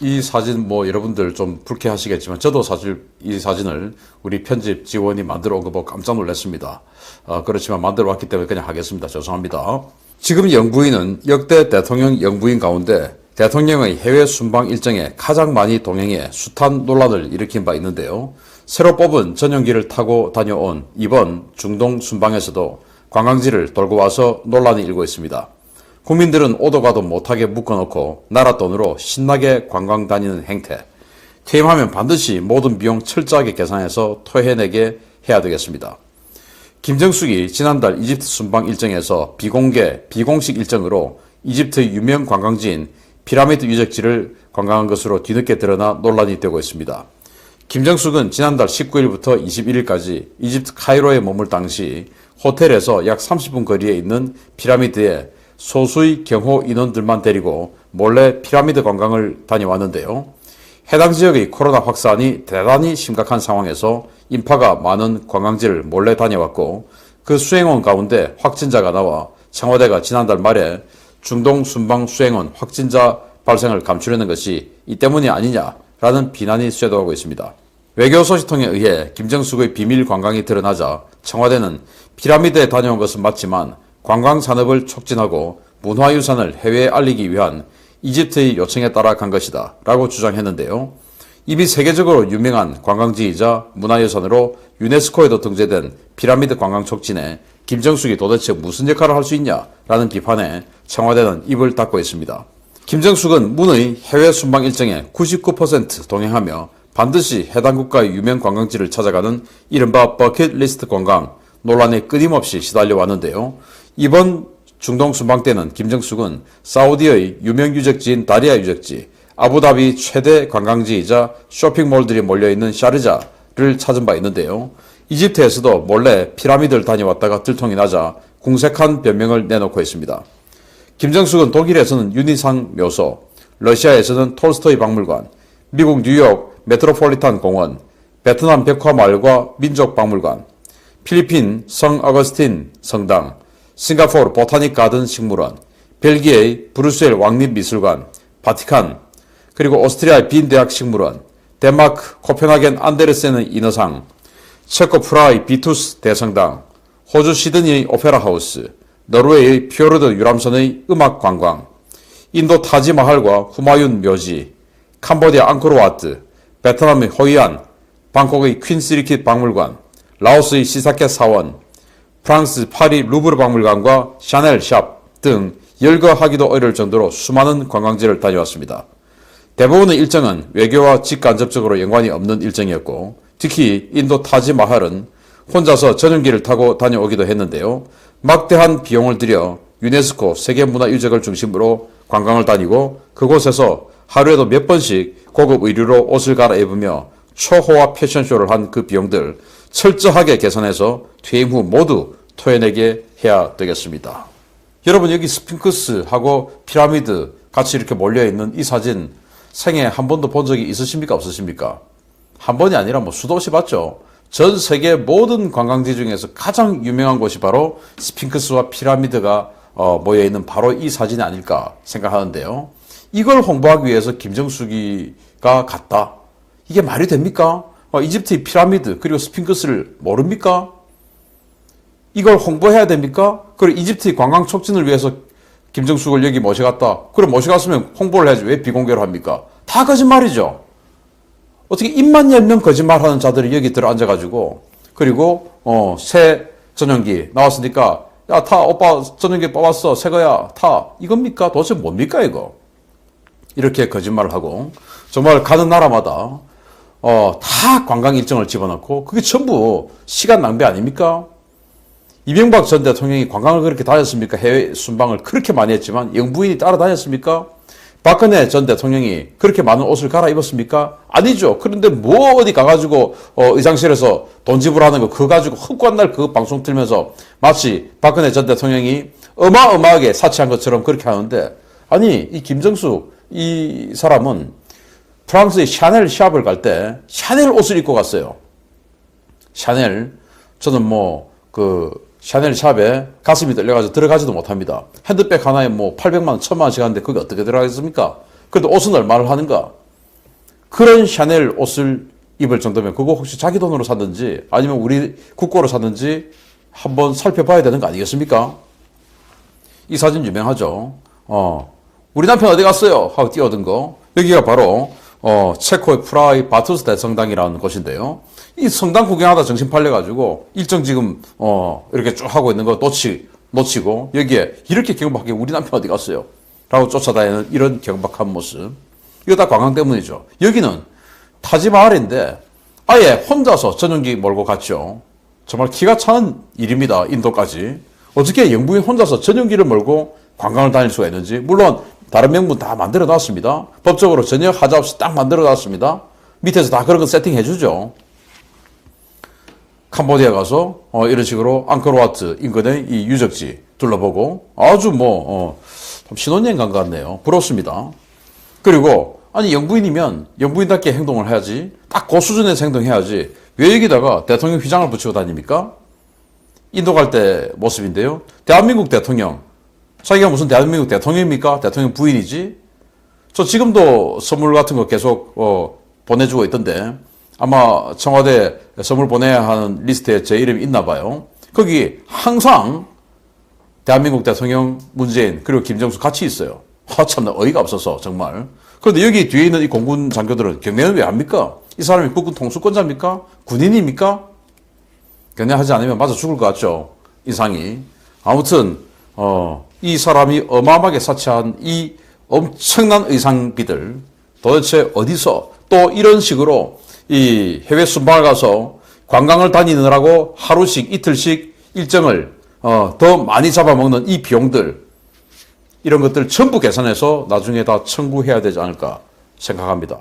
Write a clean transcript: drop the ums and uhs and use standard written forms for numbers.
이 사진 뭐 여러분들 좀 불쾌하시겠지만 저도 사실 이 사진을 우리 편집 지원이 만들어 온 거 보고 깜짝 놀랐습니다. 그렇지만 만들어 왔기 때문에 그냥 하겠습니다. 죄송합니다. 지금 영부인은 역대 대통령 영부인 가운데 대통령의 해외 순방 일정에 가장 많이 동행해 숱한 논란을 일으킨 바 있는데요. 새로 뽑은 전용기를 타고 다녀온 이번 중동 순방에서도 관광지를 돌고 와서 논란이 일고 있습니다. 국민들은 오도 가도 못하게 묶어놓고 나라 돈으로 신나게 관광 다니는 행태. 퇴임하면 반드시 모든 비용 철저하게 계산해서 토해내게 해야 되겠습니다. 김정숙이 지난달 이집트 순방 일정에서 비공식 일정으로 이집트의 유명 관광지인 피라미드 유적지를 관광한 것으로 뒤늦게 드러나 논란이 되고 있습니다. 김정숙은 지난달 19일부터 21일까지 이집트 카이로에 머물 당시 호텔에서 약 30분 거리에 있는 피라미드에 소수의 경호 인원들만 데리고 몰래 피라미드 관광을 다녀왔는데요. 해당 지역의 코로나 확산이 대단히 심각한 상황에서 인파가 많은 관광지를 몰래 다녀왔고 그 수행원 가운데 확진자가 나와 청와대가 지난달 말에 중동 순방 수행원 확진자 발생을 감추려는 것이 이 때문이 아니냐라는 비난이 쇄도하고 있습니다. 외교 소식통에 의해 김정숙의 비밀 관광이 드러나자 청와대는 피라미드에 다녀온 것은 맞지만 관광 산업을 촉진하고 문화유산을 해외에 알리기 위한 이집트의 요청에 따라 간 것이다 라고 주장했는데요. 이미 세계적으로 유명한 관광지이자 문화유산으로 유네스코에도 등재된 피라미드 관광 촉진에 김정숙이 도대체 무슨 역할을 할 수 있냐라는 비판에 청와대는 입을 닫고 있습니다. 김정숙은 문의 해외 순방 일정에 99% 동행하며 반드시 해당 국가의 유명 관광지를 찾아가는 이른바 버킷리스트 관광 논란에 끊임없이 시달려 왔는데요. 이번 중동 순방 때는 김정숙은 사우디의 유명 유적지인 다리아 유적지, 아부다비 최대 관광지이자 쇼핑몰들이 몰려있는 샤르자를 찾은 바 있는데요. 이집트에서도 몰래 피라미드를 다녀왔다가 들통이 나자 궁색한 변명을 내놓고 있습니다. 김정숙은 독일에서는 유니상 묘소, 러시아에서는 톨스토이 박물관, 미국 뉴욕 메트로폴리탄 공원, 베트남 백화마을과 민족박물관, 필리핀 성 어거스틴 성당, 싱가포르 보타닉 가든 식물원, 벨기에의 브뤼셀 왕립미술관, 바티칸, 그리고 오스트리아의 빈 대학 식물원, 덴마크 코펜하겐 안데르센의 인어상, 체코 프라하의 비투스 대성당, 호주 시드니의 오페라 하우스, 노르웨이의 피오르드 유람선의 음악 관광, 인도 타지마할과 후마윤 묘지, 캄보디아 앙코르와트, 베트남의 호이안, 방콕의 퀸스리킷 박물관, 라오스의 시사켓 사원, 프랑스 파리 루브르 박물관과 샤넬 샵 등 열거하기도 어려울 정도로 수많은 관광지를 다녀왔습니다. 대부분의 일정은 외교와 직간접적으로 연관이 없는 일정이었고 특히 인도 타지마할은 혼자서 전용기를 타고 다녀오기도 했는데요. 막대한 비용을 들여 유네스코 세계문화유적을 중심으로 관광을 다니고 그곳에서 하루에도 몇 번씩 고급 의류로 옷을 갈아입으며 초호화 패션쇼를 한 그 비용들 철저하게 계산해서 퇴임 후 모두 토해내게 해야 되겠습니다. 여러분 여기 스핑크스하고 피라미드 같이 이렇게 몰려있는 이 사진 생애 한 번도 본 적이 있으십니까 없으십니까? 한 번이 아니라 뭐 수도 없이 봤죠. 전 세계 모든 관광지 중에서 가장 유명한 곳이 바로 스핑크스와 피라미드가 모여있는 바로 이 사진이 아닐까 생각하는데요. 이걸 홍보하기 위해서 김정숙이가 갔다. 이게 말이 됩니까? 이집트의 피라미드 그리고 스핑크스를 모릅니까? 이걸 홍보해야 됩니까? 그리고 이집트의 관광 촉진을 위해서 김정숙을 여기 모셔갔다. 그럼 모셔갔으면 홍보를 해야지 왜 비공개로 합니까? 다 거짓말이죠. 어떻게 입만 열면 거짓말하는 자들이 여기 들어앉아가지고 그리고 새 전용기 나왔으니까 야 타 오빠 전용기 뽑았어 새 거야 타 이겁니까? 도대체 뭡니까 이거? 이렇게 거짓말을 하고 정말 가는 나라마다 다 관광 일정을 집어넣고 그게 전부 시간 낭비 아닙니까? 이명박 전 대통령이 관광을 그렇게 다녔습니까? 해외 순방을 그렇게 많이 했지만 영부인이 따라다녔습니까? 박근혜 전 대통령이 그렇게 많은 옷을 갈아입었습니까? 아니죠. 그런데 뭐 어디 가가지고 의상실에서 돈 지불하는 거 그거 가지고 헛구한 날 그 방송 틀면서 마치 박근혜 전 대통령이 어마어마하게 사치한 것처럼 그렇게 하는데 아니 이 김정숙 이 사람은 프랑스의 샤넬 샵을 갈 때 샤넬 옷을 입고 갔어요. 샤넬 저는 샤넬 샵에 가슴이 떨려가지고 들어가지도 못합니다. 핸드백 하나에 800만 원, 1000만 원씩 하는데 그게 어떻게 들어가겠습니까? 그래도 옷은 얼마를 하는가? 그런 샤넬 옷을 입을 정도면 그거 혹시 자기 돈으로 샀는지 아니면 우리 국고로 샀는지 한번 살펴봐야 되는 거 아니겠습니까? 이 사진 유명하죠. 우리 남편 어디 갔어요? 하고 뛰어든 거. 여기가 바로 체코의 프라하의 바투스 대성당이라는 곳인데요. 이 성당 구경하다 정신 팔려가지고 일정 지금 이렇게 쭉 하고 있는 거 놓치고 여기에 이렇게 경박하게 우리 남편 어디 갔어요? 라고 쫓아다니는 이런 경박한 모습. 이거 다 관광 때문이죠. 여기는 타지마할인데 아예 혼자서 전용기 몰고 갔죠. 정말 기가 차는 일입니다. 인도까지. 어떻게 영부인 혼자서 전용기를 몰고 관광을 다닐 수가 있는지. 물론 다른 명분 다 만들어 놨습니다. 법적으로 전혀 하자 없이 딱 만들어 놨습니다. 밑에서 다 그런 거 세팅해 주죠. 캄보디아 가서 이런 식으로 앙코르와트 인근의 이 유적지 둘러보고 아주 신혼여행 간 것 같네요. 부럽습니다. 그리고 아니 영부인이면 영부인답게 행동을 해야지. 딱 그 수준에서 행동해야지. 왜 여기다가 대통령 휘장을 붙이고 다닙니까? 인도 갈 때 모습인데요. 대한민국 대통령. 자기가 무슨 대한민국 대통령입니까? 대통령 부인이지? 저 지금도 선물 같은 거 계속 보내주고 있던데 아마 청와대 선물 보내야 하는 리스트에 제 이름이 있나 봐요. 거기 항상 대한민국 대통령 문재인 그리고 김정수 같이 있어요. 참나 어이가 없어서 정말. 그런데 여기 뒤에 있는 이 공군 장교들은 경례는 왜 합니까? 이 사람이 국군 통수권자입니까? 군인입니까? 경례하지 않으면 맞아 죽을 것 같죠. 인상이. 아무튼 이 사람이 어마어마하게 사치한 이 엄청난 의상비들 도대체 어디서 또 이런 식으로 이 해외 순방을 가서 관광을 다니느라고 하루씩 이틀씩 일정을 더 많이 잡아먹는 이 비용들 이런 것들 전부 계산해서 나중에 다 청구해야 되지 않을까 생각합니다.